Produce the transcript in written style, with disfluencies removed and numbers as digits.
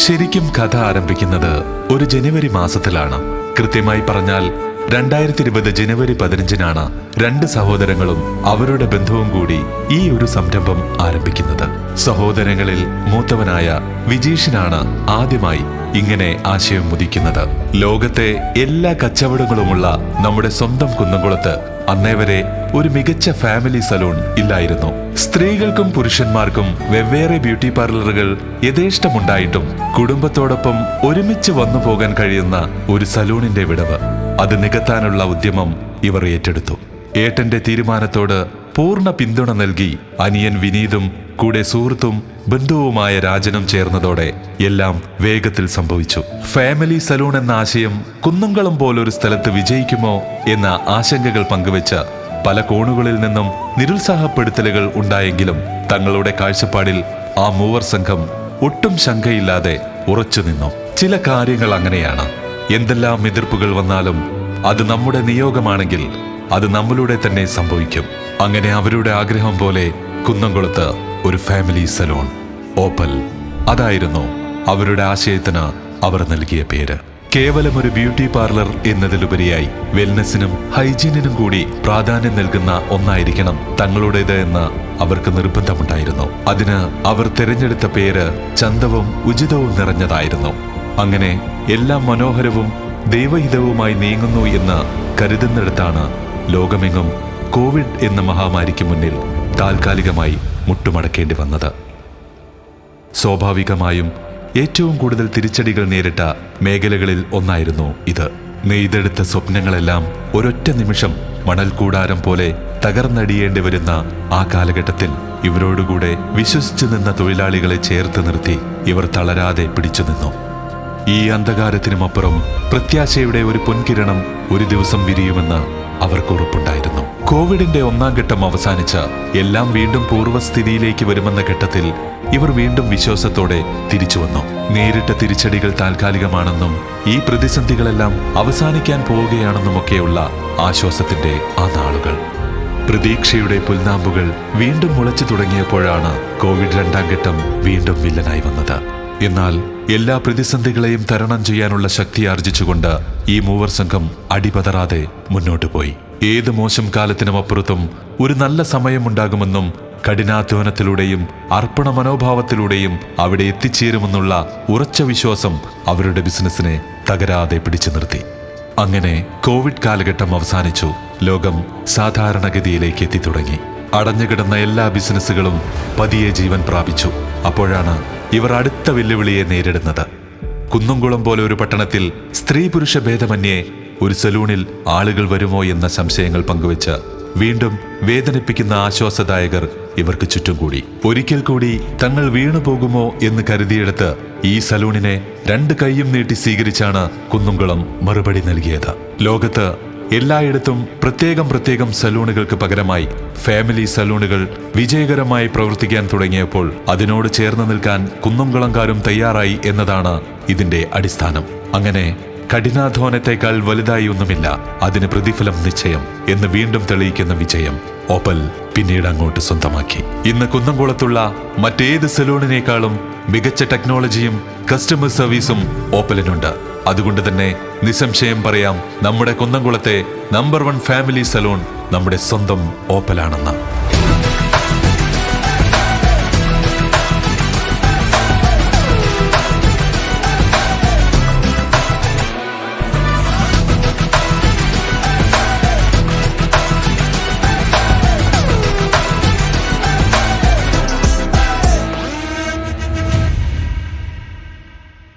ശരിക്കും കഥ ആരംഭിക്കുന്നത് ഒരു ജനുവരി മാസത്തിലാണ്. കൃത്യമായി പറഞ്ഞാൽ 2020 ജനുവരി 15-നാണ് രണ്ട് സഹോദരങ്ങളും അവരുടെ ബന്ധവും കൂടി ഈ ഒരു സംരംഭം ആരംഭിക്കുന്നത്. സഹോദരങ്ങളിൽ മൂത്തവനായ വിജീഷിനാണ് ആദ്യമായി ഇങ്ങനെ ആശയം ഉദിക്കുന്നത്. ലോകത്തെ എല്ലാ കച്ചവടങ്ങളുമുള്ള നമ്മുടെ സ്വന്തം കുന്നംകുളത്ത് അന്നേവരെ ഒരു മികച്ച ഫാമിലി സലൂൺ ഇല്ലായിരുന്നു. സ്ത്രീകൾക്കും പുരുഷന്മാർക്കും വെവ്വേറെ ബ്യൂട്ടി പാർലറുകൾ യഥേഷ്ടമുണ്ടായിട്ടും കുടുംബത്തോടൊപ്പം ഒരുമിച്ച് വന്നു പോകാൻ കഴിയുന്ന ഒരു സലൂണിന്റെ വിടവ് അത് നികത്താനുള്ള ഉദ്യമം ഇവർ ഏറ്റെടുത്തു. ഏട്ടന്റെ തീരുമാനത്തോട് പൂർണ്ണ പിന്തുണ നൽകി അനിയൻ വിനീതും കൂടെ സുഹൃത്തും ബന്ധുവുമായ രാജനും ചേർന്നതോടെ എല്ലാം വേഗത്തിൽ സംഭവിച്ചു. ഫാമിലി സലൂൺ എന്ന ആശയം കുന്നംകുളം പോലൊരു സ്ഥലത്ത് വിജയിക്കുമോ എന്ന ആശങ്കകൾ പങ്കുവെച്ച പല കോണുകളിൽ നിന്നും നിരുത്സാഹപ്പെടുത്തലുകൾ ഉണ്ടായെങ്കിലും തങ്ങളുടെ കാഴ്ചപ്പാടിൽ ആ മൂവർ സംഘം ഒട്ടും ശങ്കയില്ലാതെ ഉറച്ചു നിന്നു. ചില കാര്യങ്ങൾ അങ്ങനെയാണ്. എന്തെല്ലാം എതിർപ്പുകൾ വന്നാലും അത് നമ്മുടെ നിയോഗമാണെങ്കിൽ അത് നമ്മളുടെ തന്നെ സംഭവിക്കും. അങ്ങനെ അവരുടെ ആഗ്രഹം പോലെ കുന്നംകുളത്ത് ഒരു ഫാമിലി സലൂൺ, ഓപ്പൽ, അതായിരുന്നു അവരുടെ ആശയത്തിന് അവർ നൽകിയ പേര്. കേവലം ഒരു ബ്യൂട്ടി പാർലർ എന്നതിലുപരിയായി വെൽനെസ്സിനും ഹൈജീനിനും കൂടി പ്രാധാന്യം നൽകുന്ന ഒന്നായിരിക്കണം തങ്ങളുടേത് എന്ന് അവർക്ക് നിർബന്ധമുണ്ടായിരുന്നു. അതിന് അവർ തിരഞ്ഞെടുത്ത പേര് ചന്തവും ഉചിതവും നിറഞ്ഞതായിരുന്നു. അങ്ങനെ എല്ലാം മനോഹരവും ദൈവഹിതവുമായി നീങ്ങുന്നു എന്ന് കരുതുന്നിടത്താണ് ലോകമെങ്ങും കോവിഡ് എന്ന മഹാമാരിക്ക് മുന്നിൽ താൽക്കാലികമായി മുട്ടുമടക്കേണ്ടി വന്നത്. സ്വാഭാവികമായും ഏറ്റവും കൂടുതൽ തിരിച്ചടികൾ നേരിട്ട മേഖലകളിൽ ഒന്നായിരുന്നു ഇത്. നെയ്തെടുത്ത സ്വപ്നങ്ങളെല്ലാം ഒരൊറ്റ നിമിഷം മണൽ കൂടാരം പോലെ തകർന്നടിയേണ്ടി വരുന്ന ആ കാലഘട്ടത്തിൽ ഇവരോടുകൂടെ വിശ്വസിച്ചു നിന്ന തൊഴിലാളികളെ ചേർത്ത് നിർത്തി ഇവർ തളരാതെ പിടിച്ചു നിന്നു. ഈ അന്ധകാരത്തിനുമപ്പുറം പ്രത്യാശയുടെ ഒരു പൊൻകിരണം ഒരു ദിവസം വിരിയുമെന്ന് അവർക്ക് ഉറപ്പുണ്ടായിരുന്നു. കോവിഡിന്റെ 1-ാം ഘട്ടം അവസാനിച്ച് എല്ലാം വീണ്ടും പൂർവ്വസ്ഥിതിയിലേക്ക് വരുമെന്ന ഘട്ടത്തിൽ ഇവർ വീണ്ടും വിശ്വാസത്തോടെ തിരിച്ചു വന്നു. നേരിട്ട തിരിച്ചടികൾ താൽക്കാലികമാണെന്നും ഈ പ്രതിസന്ധികളെല്ലാം അവസാനിക്കാൻ പോവുകയാണെന്നുമൊക്കെയുള്ള ആശ്വാസത്തിന്റെ ആ നാളുകൾ. പ്രതീക്ഷയുടെ പുൽനാമ്പുകൾ വീണ്ടും മുളച്ചു തുടങ്ങിയപ്പോഴാണ് കോവിഡ് 2-ാം ഘട്ടം വീണ്ടും വില്ലനായി വന്നത്. എന്നാൽ എല്ലാ പ്രതിസന്ധികളെയും തരണം ചെയ്യാനുള്ള ശക്തി ആർജിച്ചുകൊണ്ട് ഈ മൂവർ സംഘം അടിപതറാതെ മുന്നോട്ടു പോയി. ഏത് മോശം കാലത്തിനുമപ്പുറത്തും ഒരു നല്ല സമയമുണ്ടാകുമെന്നും കഠിനാധ്വാനത്തിലൂടെയും അർപ്പണ മനോഭാവത്തിലൂടെയും അവിടെ എത്തിച്ചേരുമെന്നുള്ള ഉറച്ച വിശ്വാസം അവരുടെ ബിസിനസ്സിനെ തകരാതെ പിടിച്ചു നിർത്തി. അങ്ങനെ കോവിഡ് കാലഘട്ടം അവസാനിച്ചു. ലോകം സാധാരണഗതിയിലേക്ക് എത്തിത്തുടങ്ങി. അടഞ്ഞുകിടന്ന എല്ലാ ബിസിനസ്സുകളും പതിയെ ജീവൻ പ്രാപിച്ചു. അപ്പോഴാണ് ഇവർ അടുത്ത വെല്ലുവിളിയെ നേരിടുന്നത്. കുന്നംകുളം പോലെ ഒരു പട്ടണത്തിൽ സ്ത്രീ പുരുഷ ഭേദമന്യേ ഒരു സലൂണിൽ ആളുകൾ വരുമോ എന്ന സംശയങ്ങൾ പങ്കുവെച്ച് വീണ്ടും വേദനിപ്പിക്കുന്ന ആശ്വാസദായകർ ഇവർക്ക് ചുറ്റും കൂടി. ഒരിക്കൽ കൂടി തങ്ങൾ വീണുപോകുമോ എന്ന് കരുതിയെടുത്ത് ഈ സലൂണിനെ 2 കൈയും നീട്ടി സ്വീകരിച്ചാണ് കുന്നംകുളം മറുപടി നൽകിയത്. ലോകത്ത് എല്ലായിടത്തും പ്രത്യേകം സലൂണുകൾക്ക് പകരമായി ഫാമിലി സലൂണുകൾ വിജയകരമായി പ്രവർത്തിക്കാൻ തുടങ്ങിയപ്പോൾ അതിനോട് ചേർന്ന് നിൽക്കാൻ കുന്നംകുളംകാരും തയ്യാറായി എന്നതാണ് ഇതിന്റെ അടിസ്ഥാനം. അങ്ങനെ കഠിനാധ്വാനത്തെക്കാൾ വലുതായി ഒന്നുമില്ല, അതിന് പ്രതിഫലം നിശ്ചയം എന്ന് വീണ്ടും തെളിയിക്കുന്ന വിജയം ഓപ്പൽ പിന്നീട് അങ്ങോട്ട് സ്വന്തമാക്കി. ഇന്ന് കുന്നംകുളത്തുള്ള മറ്റേത് സലൂണിനേക്കാളും മികച്ച ടെക്നോളജിയും കസ്റ്റമർ സർവീസും ഓപ്പലിനുണ്ട്. അതുകൊണ്ട് തന്നെ നിസ്സംശയം പറയാം, നമ്മുടെ കുന്നംകുളത്തെ നമ്പർ 1 ഫാമിലി സലൂൺ നമ്മുടെ സ്വന്തം ഓപ്പലാണെന്ന്.